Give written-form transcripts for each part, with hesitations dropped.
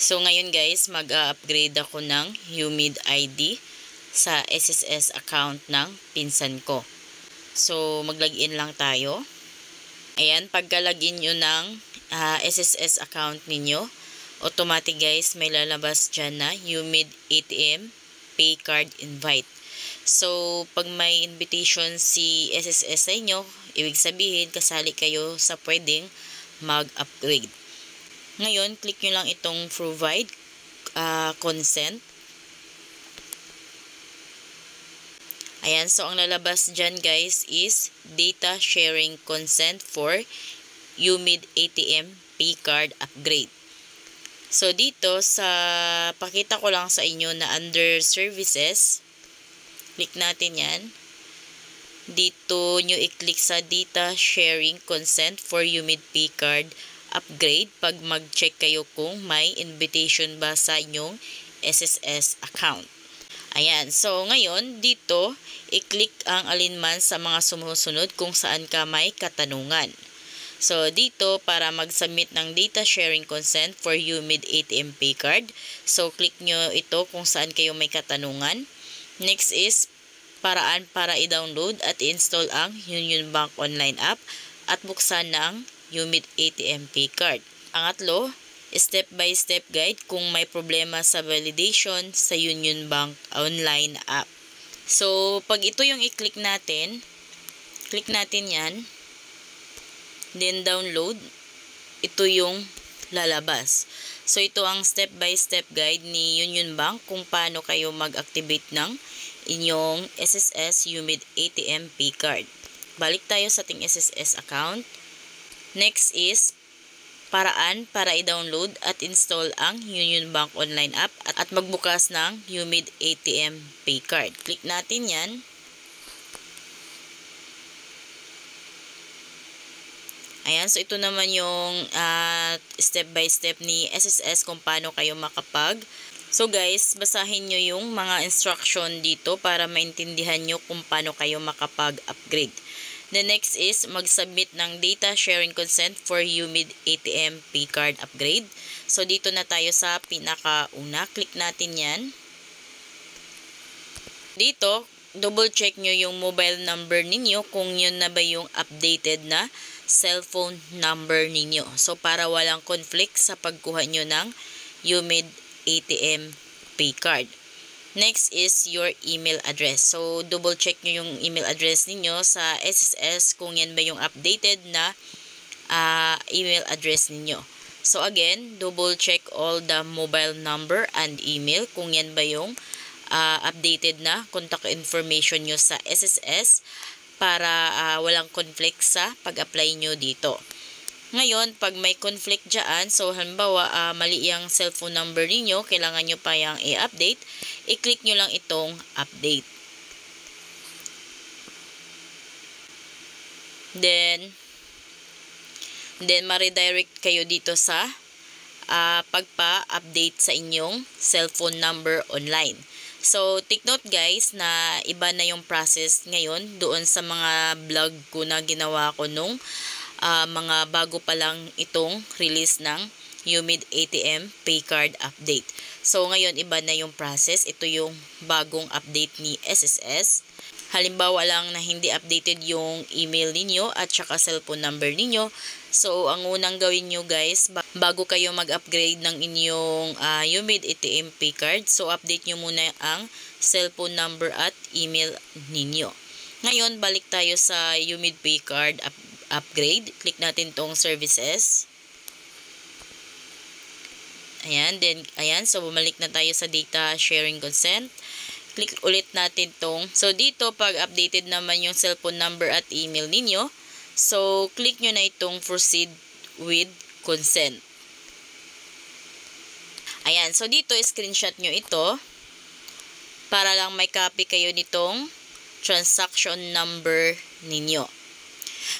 So ngayon guys, mag-upgrade ako ng UMID ID sa SSS account ng pinsan ko. So mag-login lang tayo. Ayan, pagka-login nyo ng SSS account ninyo, automatic guys, may lalabas dyan na UMID ATM Pay Card Invite. So pag may invitation si SSS sa inyo, ibig sabihin kasali kayo sa pwedeng mag-upgrade. Ngayon, click nyo lang itong provide consent. Ayan, so ang lalabas dyan guys is data sharing consent for UMID ATM Pay Card Upgrade. So dito sa pakita ko lang sa inyo na under services, click natin yan. Dito nyo i-click sa data sharing consent for UMID Pay Card Upgrade pag mag-check kayo kung may invitation ba sa inyong SSS account. Ayan, so ngayon dito i-click ang alinman sa mga sumusunod kung saan ka may katanungan. So dito para mag-submit ng data sharing consent for UMID ATM Pay Card, so click nyo ito kung saan kayo may katanungan. Next is paraan para i-download at install ang Union Bank online app at buksan ng UMID ATM Pay Card. Pangatlo, step-by-step guide kung may problema sa validation sa Union Bank online app. So, pag ito yung i-click natin, click natin yan, then download, ito yung lalabas. So, ito ang step-by-step guide ni Union Bank kung paano kayo mag-activate ng inyong SSS UMID ATM Pay Card. Balik tayo sa ating SSS account. Next is paraan para i-download at install ang Union Bank online app at magbukas ng UMID ATM Pay Card. Click natin yan. Ayan, so ito naman yung step by step ni SSS kung paano kayo makapag. So guys, basahin nyo yung mga instruction dito para maintindihan nyo kung paano kayo makapag-upgrade. The next is mag-submit ng data sharing consent for UMID ATM Pay Card Upgrade. So dito na tayo sa pinakauna. Click natin yan. Dito, double check nyo yung mobile number ninyo kung yun na ba yung updated na cellphone number ninyo. So para walang conflict sa pagkuha nyo ng UMID ATM Pay Card. Next is your email address. So, double check nyo yung email address ninyo sa SSS kung yan ba yung updated na email address ninyo. So, again, double check all the mobile number and email kung yan ba yung updated na contact information nyo sa SSS para walang conflict sa pag-apply nyo dito. Ngayon, pag may conflict dyan, so halimbawa mali yung cellphone number niyo, kailangan nyo pa yung i-update, i-click nyo lang itong update. Then ma-redirect kayo dito sa pagpa-update sa inyong cellphone number online. So, take note guys na iba na yung process ngayon doon sa mga vlog ko na ginawa ko nung mga bago pa lang itong release ng UMID ATM Pay Card Update. So, ngayon iba na yung process. Ito yung bagong update ni SSS. Halimbawa lang na hindi updated yung email ninyo at saka cellphone number ninyo. So, ang unang gawin nyo guys, bago kayo mag-upgrade ng inyong UMID ATM Pay Card, so update nyo muna ang cellphone number at email ninyo. Ngayon, balik tayo sa UMID Pay Card Upgrade. Click natin tong services. Ayan, so bumalik na tayo sa data sharing consent. Click ulit natin tong, so dito pag updated naman yung cellphone number at email ninyo, so click nyo na itong proceed with consent. Ayan, so dito screenshot nyo ito para lang may copy kayo nitong transaction number ninyo.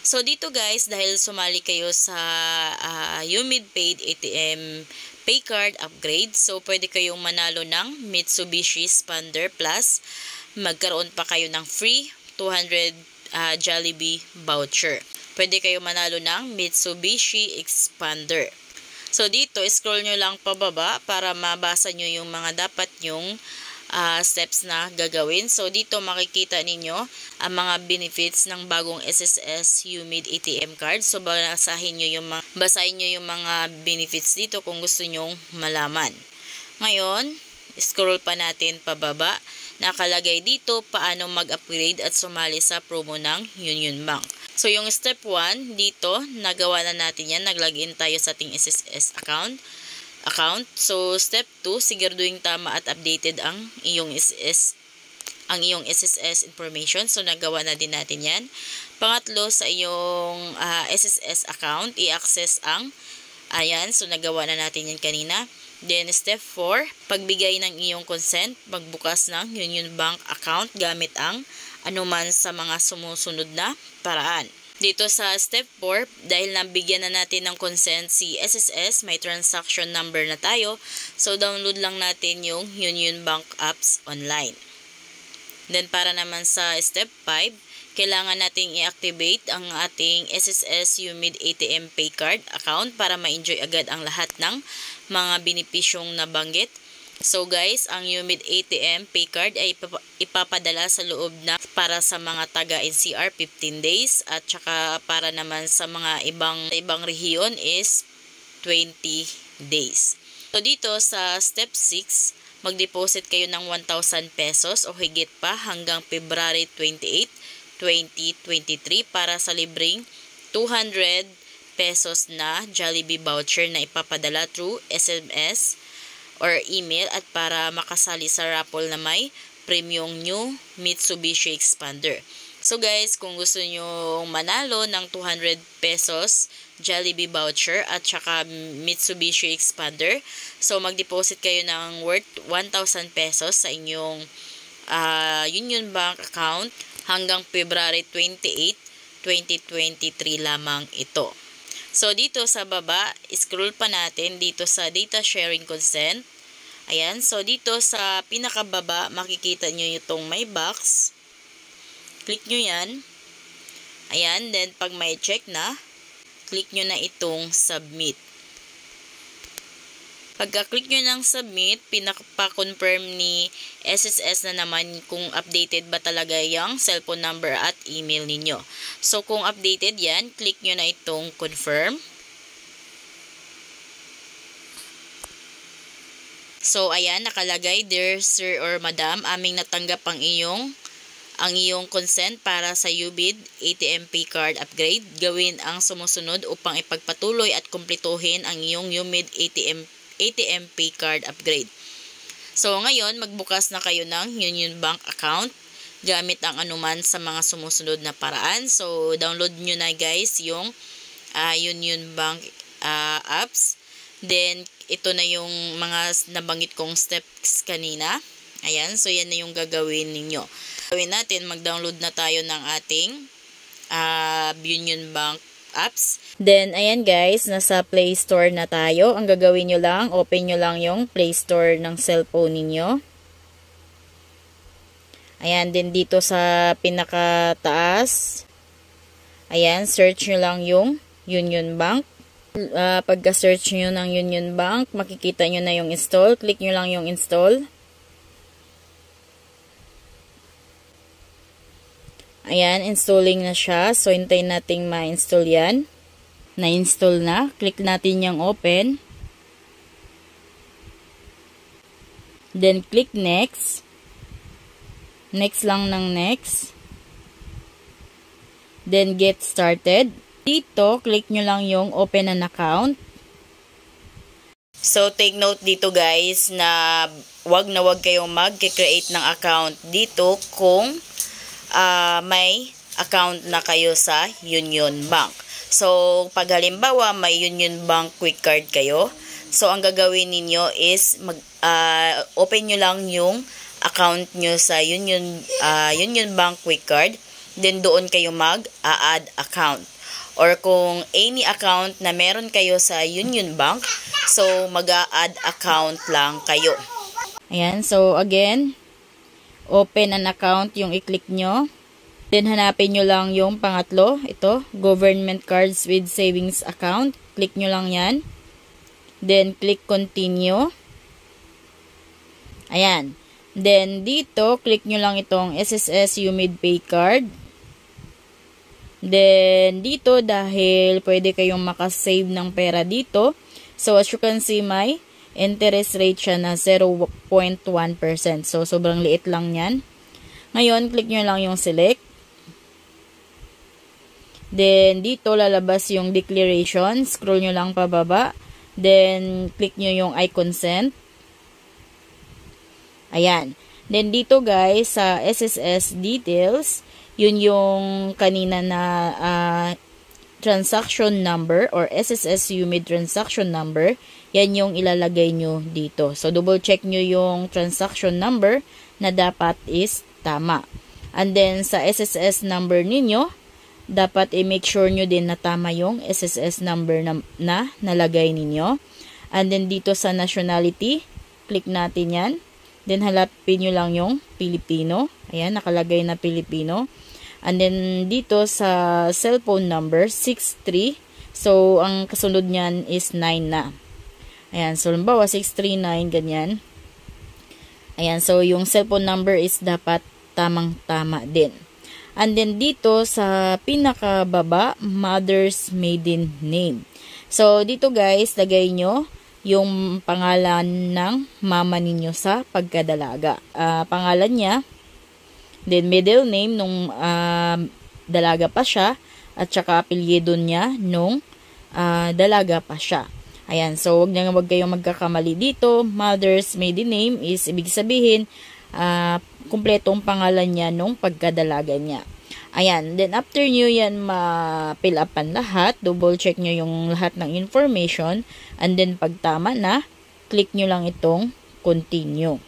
So dito guys, dahil sumali kayo sa UMID Paid ATM Pay Card Upgrade, so pwede kayong manalo ng Mitsubishi Xpander Plus. Magkaroon pa kayo ng free 200 Jollibee voucher. Pwede kayong manalo ng Mitsubishi Xpander. So dito, scroll nyo lang pababa para mabasa nyo yung mga dapat yung steps na gagawin. So dito makikita ninyo ang mga benefits ng bagong SSS UMID ATM card. So basahin nyo yung mga benefits dito kung gusto nyong malaman. Ngayon, scroll pa natin pababa. Nakalagay dito paano mag-upgrade at sumali sa promo ng Union Bank. So yung step 1 dito, nagawa na natin yan. Nag-login tayo sa ating SSS account. So step 2, siguraduhin tama at updated ang iyong SSS information. So nagawa na din natin yan. Pangatlo, sa iyong SSS account, i-access ang ayan. So nagawa na natin yan kanina. Then step 4, pagbigay ng iyong consent, magbukas ng Union Bank account gamit ang anuman sa mga sumusunod na paraan. Dito sa step 4, dahil nabigyan na natin ng consent si SSS, may transaction number na tayo. So download lang natin yung Union Bank apps online. Then para naman sa step 5, kailangan nating i-activate ang ating SSS UMID ATM Pay Card account para ma-enjoy agad ang lahat ng mga benepisyong nabanggit. So guys, ang UMID ATM Pay Card ay ipapadala sa loob na para sa mga taga NCR 15 days at saka para naman sa mga ibang rehiyon is 20 days. So dito sa step 6, mag-deposit kayo ng 1,000 pesos o higit pa hanggang February 28, 2023 para sa libreng 200 pesos na Jollibee voucher na ipapadala through SMS or email at para makasali sa raffle na may premium new Mitsubishi Expander. So guys, kung gusto nyo manalo ng 200 pesos Jollibee voucher at saka Mitsubishi Expander, so mag-deposit kayo ng worth 1,000 pesos sa inyong Union Bank account hanggang February 28, 2023 lamang ito. So dito sa baba, scroll pa natin dito sa data sharing consent. Ayan, so dito sa pinakababa, makikita nyo itong may box. Click nyo yan. Ayan, then pag may check na, click nyo na itong submit. Pagka-click nyo ng submit, pinapa-confirm ni SSS na naman kung updated ba talaga yung cellphone number at email ninyo. So, kung updated yan, click nyo na itong confirm. So, ayan, nakalagay, dear sir or madam, aming natanggap ang iyong consent para sa UMID ATM Pay Card upgrade. Gawin ang sumusunod upang ipagpatuloy at kumpletuhin ang iyong UMID ATM Pay Card upgrade. So, ngayon, magbukas na kayo ng Union Bank account gamit ang anuman sa mga sumusunod na paraan. So, download nyo na guys yung Union Bank apps. Then, ito na yung mga nabanggit kong steps kanina. Ayan, so yan na yung gagawin ninyo. Gawin natin, mag-download na tayo ng ating Union Bank apps. Then, ayan guys, nasa Play Store na tayo. Ang gagawin nyo lang, open nyo lang yung Play Store ng cellphone ninyo. Ayan, din dito sa pinakataas. Ayan, search nyo lang yung Union Bank. Pagka-search nyo ng Union Bank, makikita nyo na yung install. Click nyo lang yung install. Ayan, installing na siya. So, hintayin natin ma-install yan. Na-install na. Click natin yung open. Then, click next. Next lang ng next. Then, get started. Dito, click nyo lang yung open an account. So, take note dito guys na wag kayong mag-create ng account dito kung may account na kayo sa Union Bank. So, pag halimbawa may Union Bank Quick Card kayo, so ang gagawin ninyo is open nyo lang yung account nyo sa Union Bank Quick Card, then doon kayo mag-add account. Or kung any account na meron kayo sa Union Bank, so mag-add account lang kayo. Ayan, so again, open an account yung i-click nyo. Then, hanapin nyo lang yung pangatlo. Ito, government cards with savings account. Click nyo lang yan. Then, click continue. Ayan. Then, dito, click nyo lang itong SSS UMID Pay Card. Then, dito, dahil pwede kayong makasave ng pera dito. So, as you can see, my interest rate siya na 0.1%. So, sobrang liit lang yan. Ngayon, click nyo lang yung select. Then, dito, lalabas yung declaration. Scroll nyo lang pababa. Then, click nyo yung I consent. Ayan. Then, dito guys, sa SSS details, yun yung kanina na transaction number or SSS UMID transaction number. Yan yung ilalagay nyo dito. So, double check nyo yung transaction number na dapat is tama. And then, sa SSS number ninyo, dapat i-make sure nyo din na tama yung SSS number na nalagay ninyo. And then, dito sa nationality, click natin yan. Then, halapin nyo lang yung Pilipino. Ayan, nakalagay na Pilipino. And then, dito sa cellphone number, 63. So, ang kasunod niyan is 9 na. Ayan, so, limbawa, 639, ganyan. Ayan, so, yung cellphone number is dapat tamang-tama din. And then, dito sa pinakababa, mother's maiden name. So, dito guys, lagay nyo yung pangalan ng mama ninyo sa pagkadalaga. Pangalan niya, then middle name nung dalaga pa siya, at saka apelyido niya nung dalaga pa siya. Ayan, so wag kayong magkakamali dito. Mother's maiden name is ibig sabihin, kumpletong pangalan niya nung pagkadalaga niya. Ayan, then after nyo yan ma-fill upan lahat, double check nyo yung lahat ng information, and then pag tama na, click nyo lang itong continue.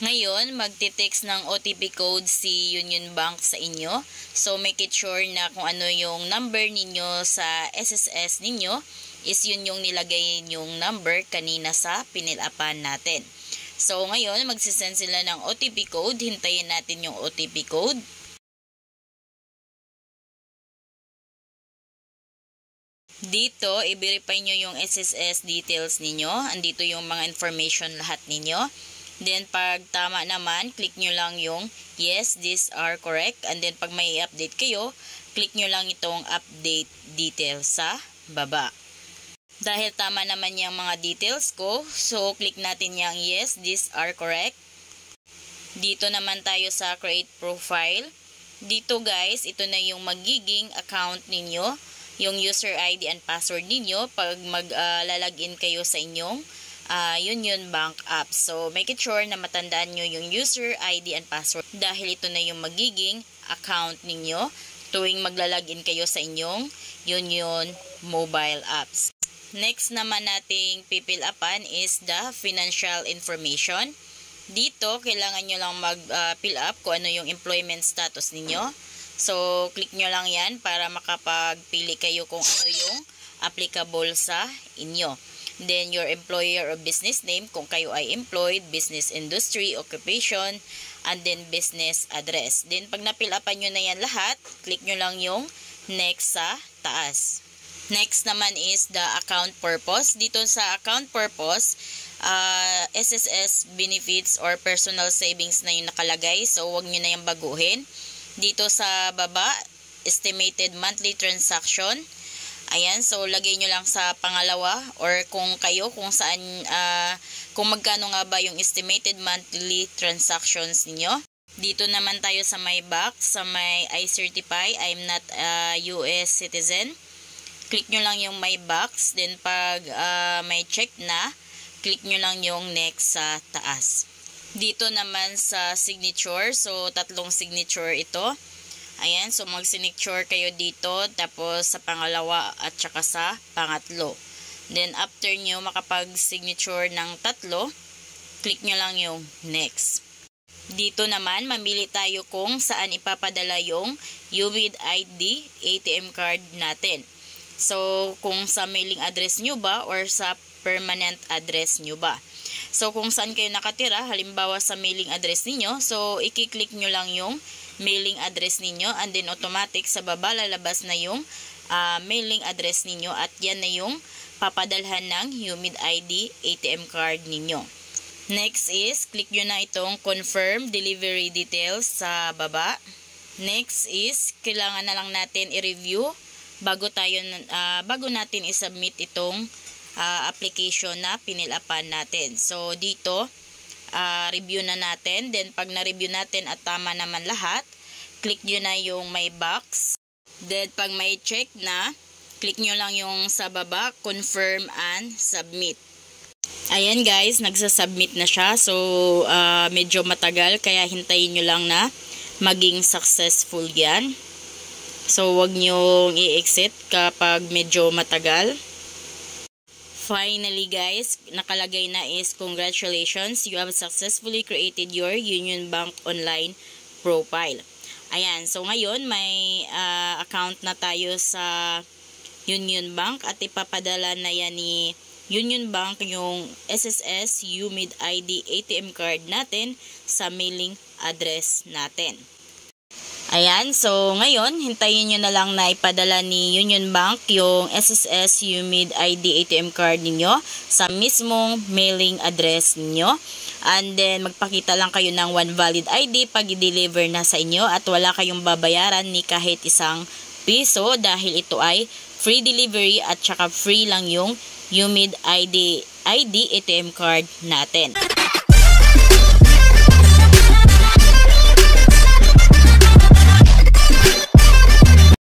Ngayon, magti-text ng OTP code si Union Bank sa inyo. So, make it sure na kung ano yung number ninyo sa SSS ninyo, is yun yung nilagay yung number kanina sa pinilapan natin. So, ngayon, magsisend sila ng OTP code. Hintayin natin yung OTP code. Dito, i-verify nyo yung SSS details ninyo. Andito yung mga information lahat ninyo. Then, pag tama naman, click nyo lang yung yes, these are correct. And then, pag may update kayo, click nyo lang itong update details sa baba. Dahil tama naman yung mga details ko, so click natin yung yes, these are correct. Dito naman tayo sa create profile. Dito guys, ito na yung magiging account ninyo. Yung user ID and password ninyo pag maglalagin kayo sa inyong Union Bank app. So, make it sure na matandaan nyo yung user ID and password dahil ito na yung magiging account ninyo tuwing maglalagin kayo sa inyong Union mobile apps. Next naman nating pipil upan is the financial information. Dito, kailangan nyo lang mag-fill up kung ano yung employment status ninyo. So, click nyo lang yan para makapagpili kayo kung ano yung applicable sa inyo. Then, your employer or business name, kung kayo ay employed, business industry, occupation, and then business address. Then, pag na-fill upan nyo na yan lahat, click nyo lang yung next sa taas. Next naman is the account purpose. Dito sa account purpose, SSS benefits or personal savings na yung nakalagay. So, wag nyo na yung baguhin. Dito sa baba, estimated monthly transaction. Ayan, so lagay nyo lang sa pangalawa or kung kayo, kung saan, kung magkano nga ba yung estimated monthly transactions niyo. Dito naman tayo sa my box, sa my I certify, I'm not a US citizen. Click nyo lang yung my box, then pag may check na, click nyo lang yung next sa taas. Dito naman sa signature, so tatlong signature ito. Ayan, so mag-signature kayo dito, tapos sa pangalawa at saka sa pangatlo. Then after nyo makapag-signature ng tatlo, click nyo lang yung next. Dito naman, mamili tayo kung saan ipapadala yung UMID ID ATM card natin. So, kung sa mailing address nyo ba or sa permanent address nyo ba. So, kung saan kayo nakatira, halimbawa sa mailing address ninyo, so, i-click nyo lang yung mailing address ninyo and then automatic sa baba lalabas na yung mailing address ninyo at yan na yung papadalhan ng UMID ID ATM card ninyo. Next is, click nyo na itong confirm delivery details sa baba. Next is, kailangan na lang natin i-review bago natin i-submit itong application na pinilapan natin. So, dito, review na natin. Then, pag na-review natin at tama naman lahat, click nyo na yung may box. Then, pag may check na, click nyo lang yung sa baba, confirm and submit. Ayan guys, nagsasubmit na siya. So, medyo matagal, kaya hintayin nyo lang na maging successful yan. So, wag nyo i-exit kapag medyo matagal. Finally guys, nakalagay na is, congratulations, you have successfully created your Union Bank online profile. Ayan, so ngayon may account na tayo sa Union Bank at ipapadala na yan ni Union Bank yung SSS UMID ID ATM card natin sa mailing address natin. Ayan, so ngayon, hintayin nyo na lang na ipadala ni Union Bank yung SSS UMID ID ATM card ninyo sa mismong mailing address ninyo. And then, magpakita lang kayo ng one valid ID pag i-deliver na sa inyo at wala kayong babayaran ni kahit isang piso dahil ito ay free delivery at saka free lang yung UMID ID ATM card natin.